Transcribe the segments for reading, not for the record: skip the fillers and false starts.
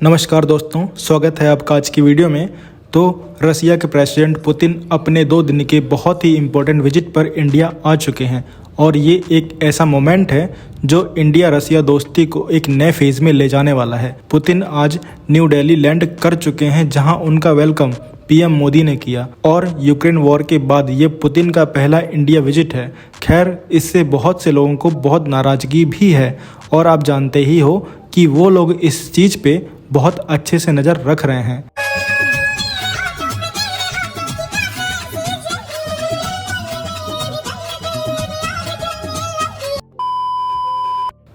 नमस्कार दोस्तों, स्वागत है आपका आज की वीडियो में। तो रसिया के प्रेसिडेंट पुतिन अपने 2 दिन के बहुत ही इम्पोर्टेंट विजिट पर इंडिया आ चुके हैं और ये एक ऐसा मोमेंट है जो इंडिया रसिया दोस्ती को एक नए फेज में ले जाने वाला है। पुतिन आज न्यू दिल्ली लैंड कर चुके हैं जहां उनका वेलकम पीएम मोदी ने किया और यूक्रेन वॉर के बाद ये पुतिन का पहला इंडिया विजिट है। खैर, इससे बहुत से लोगों को बहुत नाराजगी भी है और आप जानते ही हो कि वो लोग इस चीज़ पे बहुत अच्छे से नज़र रख रहे हैं।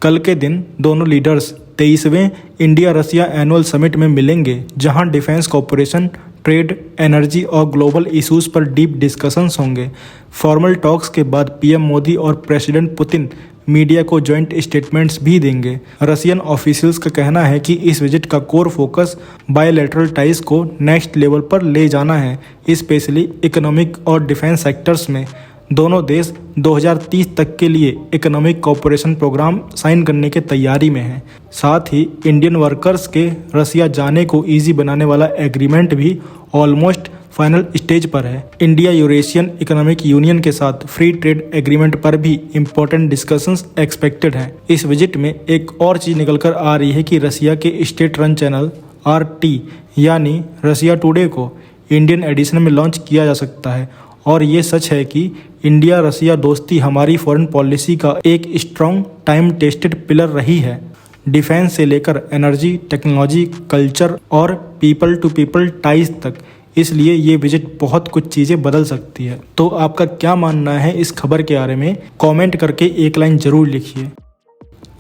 कल के दिन दोनों leaders 23वें India Russia annual summit में मिलेंगे, जहां डिफेंस कोऑपरेशन, ट्रेड, एनर्जी और ग्लोबल इश्यूज पर डीप डिस्कशंस होंगे। फॉर्मल टॉक्स के बाद पीएम मोदी और प्रेसिडेंट पुतिन मीडिया को जॉइंट स्टेटमेंट्स भी देंगे। रशियन ऑफिशियल्स का कहना है कि इस विजिट का कोर फोकस बायलैटरल टाइज को नेक्स्ट लेवल पर ले जाना है, स्पेशली इकोनॉमिक और डिफेंस सेक्टर्स में। दोनों देश 2030 तक के लिए इकोनॉमिक कोऑपरेशन प्रोग्राम साइन करने की तैयारी में हैं। साथ ही इंडियन वर्कर्स के रसिया जाने को ईजी बनाने वाला एग्रीमेंट भी ऑलमोस्ट फाइनल स्टेज पर है। इंडिया यूरेशियन इकोनॉमिक यूनियन के साथ फ्री ट्रेड एग्रीमेंट पर भी इम्पोर्टेंट डिस्कशंस एक्सपेक्टेड हैं। इस विजिट में एक और चीज़ निकल कर आ रही है कि रसिया के स्टेट रन चैनल RT यानी रसिया टुडे को इंडियन एडिशन में लॉन्च किया जा सकता है। और ये सच है कि इंडिया रसिया दोस्ती हमारी फॉरेन पॉलिसी का एक स्ट्रॉन्ग टाइम टेस्टेड पिलर रही है, डिफेंस से लेकर एनर्जी, टेक्नोलॉजी, कल्चर और पीपल टू पीपल टाइज तक। इसलिए ये विजिट बहुत कुछ चीज़ें बदल सकती है। तो आपका क्या मानना है इस खबर के बारे में? कमेंट करके एक लाइन ज़रूर लिखिए।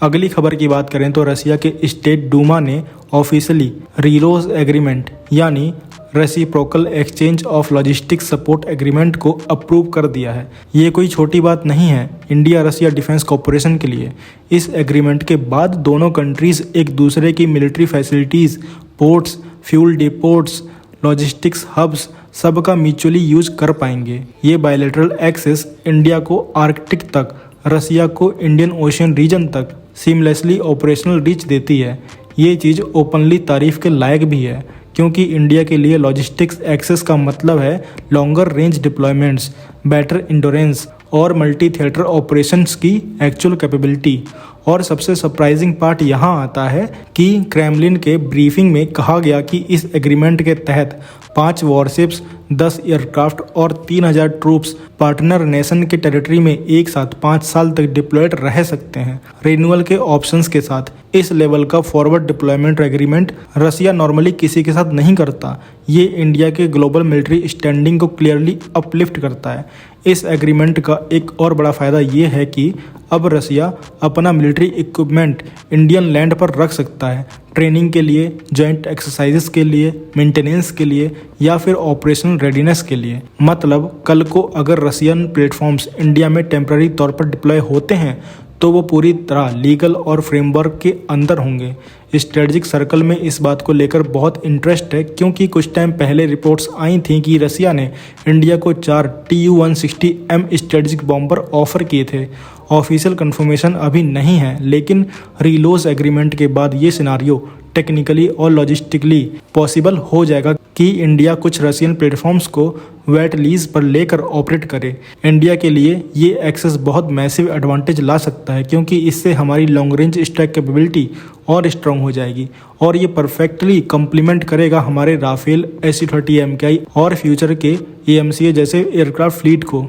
अगली खबर की बात करें तो रसिया के स्टेट डूमा ने ऑफिशियली रीलोज एग्रीमेंट यानी reciprocal exchange of logistics support agreement को अप्रूव कर दिया है। ये कोई छोटी बात नहीं है इंडिया रसिया डिफेंस कोऑपरेशन के लिए। इस एग्रीमेंट के बाद दोनों कंट्रीज एक दूसरे की military facilities, ports, fuel depots, logistics hubs सबका म्यूचुअली यूज कर पाएंगे। ये बायलैटरल एक्सेस इंडिया को आर्कटिक तक, रसिया को इंडियन ओशियन रीजन तक सीमलेसली ऑपरेशनल रीच देती है। ये चीज़ ओपनली तारीफ के लायक भी है, क्योंकि इंडिया के लिए लॉजिस्टिक्स एक्सेस का मतलब है longer range deployments, better endurance और मल्टी थिएटर ऑपरेशंस की एक्चुअल कैपेबिलिटी। और सबसे सरप्राइजिंग पार्ट यहाँ आता है कि क्रेमलिन के ब्रीफिंग में कहा गया कि इस एग्रीमेंट के तहत 5 वॉरशिप्स, 10 एयरक्राफ्ट और 3000 ट्रूप्स पार्टनर नेशन के टेरिटरी में एक साथ 5 साल तक डिप्लॉयड रह सकते हैं, रिन्यूअल के ऑप्शंस के साथ। इस लेवल का फॉरवर्ड डिप्लॉयमेंट एग्रीमेंट रसिया नॉर्मली किसी के साथ नहीं करता। ये इंडिया के ग्लोबल मिलिट्री स्टैंडिंग को क्लियरली अपलिफ्ट करता है। इस एग्रीमेंट का एक और बड़ा फ़ायदा ये है कि अब रसिया अपना मिलिट्री इक्विपमेंट इंडियन लैंड पर रख सकता है, ट्रेनिंग के लिए, जॉइंट एक्सरसाइजेस के लिए, मेंटेनेंस के लिए या फिर ऑपरेशनल रेडीनेस के लिए। मतलब कल को अगर रसियन प्लेटफॉर्म्स इंडिया में टेम्पररी तौर पर डिप्लॉय होते हैं तो वो पूरी तरह लीगल और फ्रेमवर्क के अंदर होंगे। स्ट्रेटजिक सर्कल में इस बात को लेकर बहुत इंटरेस्ट है, क्योंकि कुछ टाइम पहले रिपोर्ट्स आई थी कि रसिया ने इंडिया को 4 Tu-160M स्ट्रेटजिक बॉम्बर ऑफर किए थे। ऑफिशियल कंफर्मेशन अभी नहीं है, लेकिन रीलोज एग्रीमेंट के बाद ये सिनारियो टेक्निकली और लॉजिस्टिकली पॉसिबल हो जाएगा कि इंडिया कुछ रशियन प्लेटफॉर्म्स को वेट लीज पर लेकर ऑपरेट करे। इंडिया के लिए ये एक्सेस बहुत मैसिव एडवांटेज ला सकता है, क्योंकि इससे हमारी लॉन्ग रेंज स्ट्राइक कैपेबिलिटी और स्ट्रॉन्ग हो जाएगी और ये परफेक्टली कम्प्लीमेंट करेगा हमारे राफेल, SU-30 MKI और फ्यूचर के AMCA जैसे एयरक्राफ्ट फ्लीट को।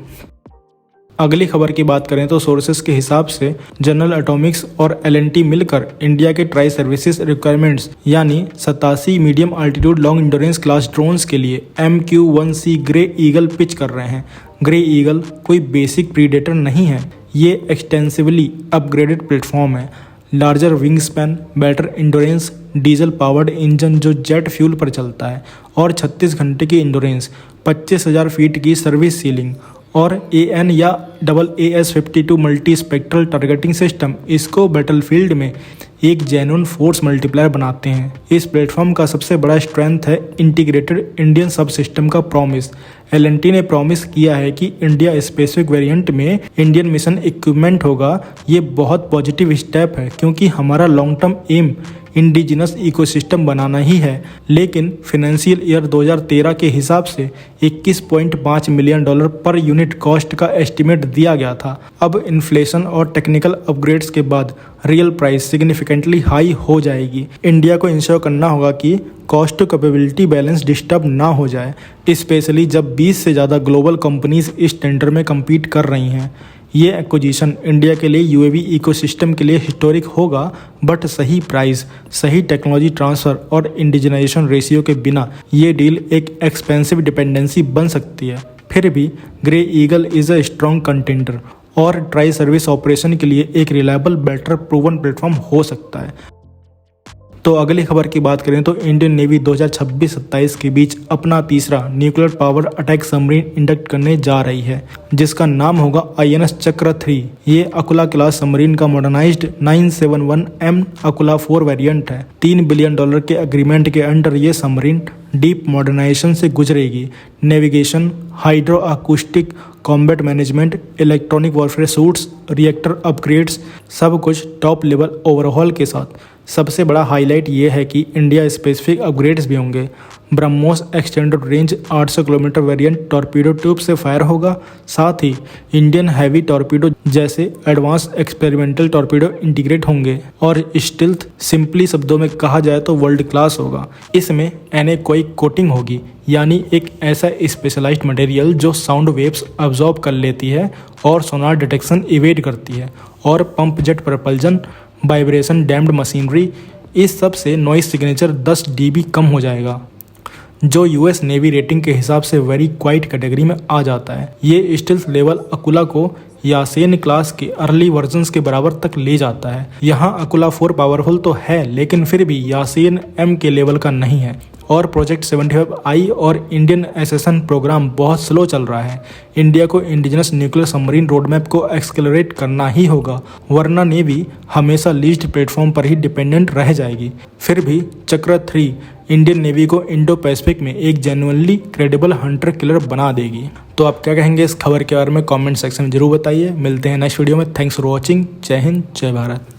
अगली खबर की बात करें तो सोर्सेस के हिसाब से जनरल एटॉमिक्स और L&T मिलकर इंडिया के ट्राई सर्विसेज रिक्वायरमेंट्स यानी 87 medium altitude long endurance class drones के लिए MQ-1C ग्रे ईगल पिच कर रहे हैं। ग्रे ईगल कोई बेसिक प्रीडेटर नहीं है, ये एक्सटेंसिवली अपग्रेडेड प्लेटफॉर्म है। Larger wing span, better endurance, diesel powered engine जो जेट फ्यूल पर चलता है और 36 घंटे की इंडोरेंस, 25,000 फीट की सर्विस सीलिंग और AN या AAS-52 multi spectral targeting system इसको बैटलफील्ड में एक जेन्युइन फोर्स मल्टीप्लायर बनाते हैं। इस प्लेटफॉर्म का सबसे बड़ा स्ट्रेंथ है इंटीग्रेटेड इंडियन सब सिस्टम का प्रॉमिस। L&T ने प्रॉमिस किया है कि इंडिया स्पेसिफिक वेरिएंट में इंडियन मिशन इक्विपमेंट होगा। ये बहुत पॉजिटिव स्टेप है, क्योंकि हमारा long term aim indigenous ecosystem बनाना ही है, लेकिन फाइनेंशियल ईयर 2013 के हिसाब से $21.5 मिलियन पर यूनिट कॉस्ट का एस्टिमेट दिया गया था। अब इन्फ्लेशन और टेक्निकल अपग्रेड्स के बाद रियल प्राइस सिग्निफिकेंटली हाई हो जाएगी। इंडिया को इंश्योर करना होगा कि cost to capability balance disturb ना हो जाए, स्पेशली जब 20 से ज़्यादा ग्लोबल कंपनीज इस टेंडर में compete कर रही हैं। ये एक्विजिशन इंडिया के लिए यूएवी इकोसिस्टम के लिए हिस्टोरिक होगा, बट सही प्राइस, सही टेक्नोलॉजी ट्रांसफ़र और इंडिजिनाइजेशन रेशियो के बिना ये डील एक एक्सपेंसिव डिपेंडेंसी बन सकती है। फिर भी grey eagle is a strong contender और ट्राई सर्विस ऑपरेशन के लिए एक रिलायबल, बेटर प्रूवन प्लेटफॉर्म हो सकता है। तो अगली खबर की बात करें तो इंडियन नेवी 2026-27 के बीच अपना तीसरा nuclear power attack submarine induct करने जा रही है, जिसका नाम होगा INS चक्र 3। ये अकुला क्लास सबमरीन का मॉडर्नाइज्ड 971M अकुला 4 वेरिएंट है। $3 बिलियन के एग्रीमेंट के अंडर ये सबमरीन डीप मॉडर्नाइजेशन से गुजरेगी। Navigation, hydro acoustic, combat management, electronic warfare suits, reactor upgrades, सब कुछ टॉप लेवल ओवरहॉल के साथ। सबसे बड़ा हाईलाइट ये है कि इंडिया स्पेसिफिक अपग्रेड्स भी होंगे। BrahMos extended range 800 kilometre variant torpedo tube से फायर होगा। साथ ही इंडियन हैवी टॉर्पीडो जैसे एडवांस एक्सपेरिमेंटल टॉर्पीडो इंटीग्रेट होंगे और स्टील्थ, सिंपली शब्दों में कहा जाए तो वर्ल्ड क्लास होगा। इसमें एनेकोइक कोटिंग होगी, यानी एक ऐसा स्पेशलाइज्ड मटेरियल जो साउंड वेव्स अब्जॉर्ब कर लेती है और सोनार डिटेक्शन इवेड करती है। और pump jet propulsion, vibration damped machinery, इस सब से नॉइस सिग्नेचर 10 dB कम हो जाएगा, जो यूएस नेवी रेटिंग के हिसाब से वेरी क्वाइट कैटेगरी में आ जाता है। ये स्टील्थ लेवल अकुला को यासेन क्लास के अर्ली वर्जन्स के बराबर तक ले जाता है। यहाँ अकुला 4 पावरफुल तो है, लेकिन फिर भी यासेन M के लेवल का नहीं है। और प्रोजेक्ट 75I और इंडियन एसेसन प्रोग्राम बहुत स्लो चल रहा है। इंडिया को इंडिजिनस न्यूक्लियर सबमरीन रोडमैप को एक्सकेलरेट करना ही होगा, वरना नेवी हमेशा लीज्ड प्लेटफॉर्म पर ही डिपेंडेंट रह जाएगी। फिर भी चक्र 3 इंडियन नेवी को इंडो पैसिफिक में एक जेन्युइनली क्रेडिबल हंटर किलर बना देगी। तो आप क्या कहेंगे इस खबर के बारे में कमेंट सेक्शन में जरूर बताइए। मिलते हैं नेक्स्ट वीडियो में। Thanks for watching. जय हिंद, जय भारत।